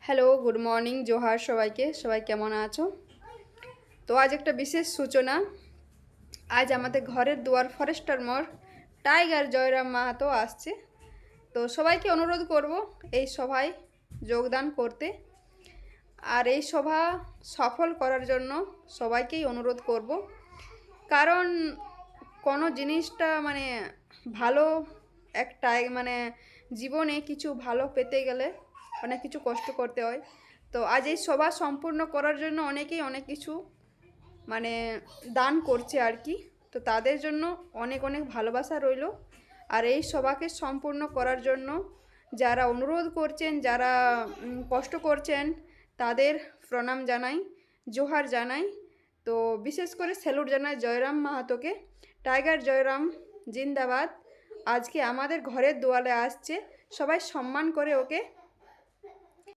Hello, good morning, Johar সবাইকে। সবাই কেমন আছো? তো আজ একটা বিশেষ সূচনা। আজ আমাদের ঘরের দুয়ার ফরেস্টার মোড় টাইগার জয়রাম মাহাতো আসছে। তো সবাইকে অনুরোধ করব এই সভায় যোগদান করতে। আর এই সভা সফল করার জন্য সবাইকেই অনুরোধ করব। কারণ কোনো জিনিসটা ভালো একটা জীবনে কিছু ভালো পেতে গেলে অনেক কিছু কষ্ট করতে হয়। তো আজ এই সভা সম্পূর্ণ করার জন্য অনেকেই অনেক কিছু মানে দান করছে আর কি। তো তাদের জন্য অনেক অনেক ভালোবাসা রইল। আর এই সভাকে সম্পূর্ণ করার জন্য যারা অনুরোধ করছেন, যারা কষ্ট করছেন, তাদের প্রণাম জানাই, জোহার জানাই। তো বিশেষ করে স্যালুট জানাই জয়রাম মাহাতোকে। টাইগার জয়রাম জিন্দাবাদ। আজকে আমাদের ঘরের দুয়ারে আসছে, সবাই সম্মান করে ওকে